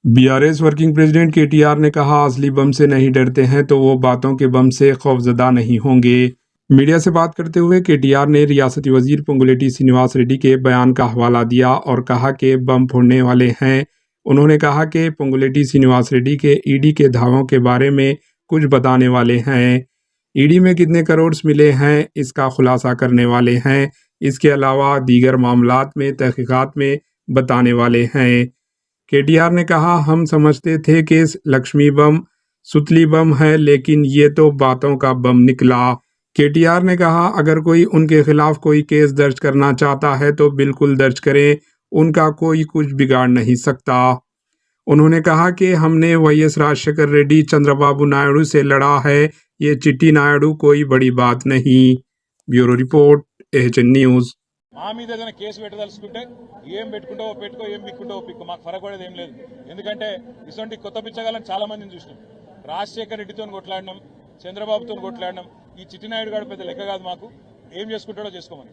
BRS working president KTR ने कहा, असली बम से नहीं डरते हैं तो वो बातों के बम से खौफजदा नहीं होंगे। मीडिया से बात करते हुए केटीआर ने रियासती वजीर पोंगुलेटी श्रीनिवास रेड्डी के बयान का हवाला दिया और कहा कि बम फोड़ने वाले हैं। उन्होंने कहा कि पोंगुलेटी श्रीनिवास रेड्डी के ईडी के दावों के बारे में कुछ बताने वाले हैं। ईडी में कितने करोड़ मिले हैं इसका खुलासा करने वाले हैं। इसके अलावा दीगर मामलात में तहकीकात में बताने वाले हैं। केटीआर ने कहा, हम समझते थे कि लक्ष्मी बम सुतली बम है, लेकिन ये तो बातों का बम निकला। केटीआर ने कहा, अगर कोई उनके खिलाफ कोई केस दर्ज करना चाहता है तो बिल्कुल दर्ज करें, उनका कोई कुछ बिगाड़ नहीं सकता। उन्होंने कहा कि हमने वाईएस राजशेखर रेड्डी चंद्रबाबू नायडू से लड़ा है, ये चिट्टी नायडू कोई बड़ी बात नहीं। Bureau report, HN news. మా మీద ఏదైనా కేసు పెట్టదలుచుకుంటే ఏం పెట్టుకుంటావో పెట్టుకో, ఏం పిక్కుంటావో పిక్కు, మాకు ఫరక్ పడేది ఏం లేదు. ఎందుకంటే ఇటువంటి కొత్త పిచ్చగాళ్ళని చాలా మందిని చూసినాం. రాజశేఖర్ రెడ్డితో కొట్లాడినాం, చంద్రబాబుతో కొట్లాడినాం. ఈ చిట్టినాయుడు గారు పెద్ద లెక్క కాదు మాకు. ఏం చేసుకుంటాడో చేసుకోమని.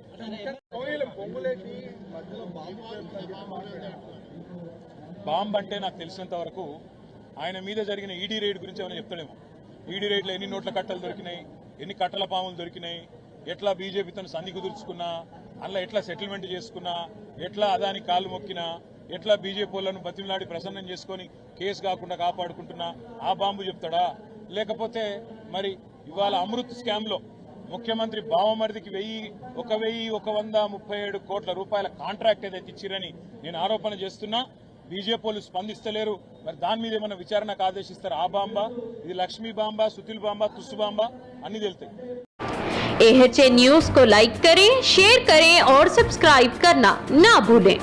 బాంబ్ అంటే నాకు తెలిసినంత వరకు ఆయన మీద జరిగిన ఈడీ రైడ్ గురించి ఏమైనా చెప్తాడేమో. ఈడీ రైడ్లో ఎన్ని నోట్ల కట్టలు దొరికినాయి, ఎన్ని కట్టల పాములు దొరికినాయి, ఎట్లా బీజేపీతో సంధి కుదుర్చుకున్నా, అందులో ఎట్లా సెటిల్మెంట్ చేసుకున్నా, ఎట్లా అదాని కాళ్ళు మొక్కినా, ఎట్లా బీజేపీ వాళ్ళను బతిమలాడి ప్రసన్నం చేసుకొని కేసు కాకుండా కాపాడుకుంటున్నా, ఆ బాంబు చెప్తాడా? లేకపోతే మరి ఇవాళ అమృత్ స్కామ్లో ముఖ్యమంత్రి బావమరిదికి 1,137 కోట్ల రూపాయల కాంట్రాక్ట్ ఏదైతే ఇచ్చిరని నేను ఆరోపణ చేస్తున్నా. బీజేపీ వాళ్ళు స్పందిస్తలేరు. మరి దాని మీద ఏమైనా విచారణకు ఆదేశిస్తారు? ఆ బాంబా, ఇది లక్ష్మీ బాంబా, సుతిల్ బాంబా, తుస్సు బాంబా అన్ని తెలుతాయి. एएचएन न्यूज़ को लाइक करें, शेयर करें और सब्सक्राइब करना ना भूलें।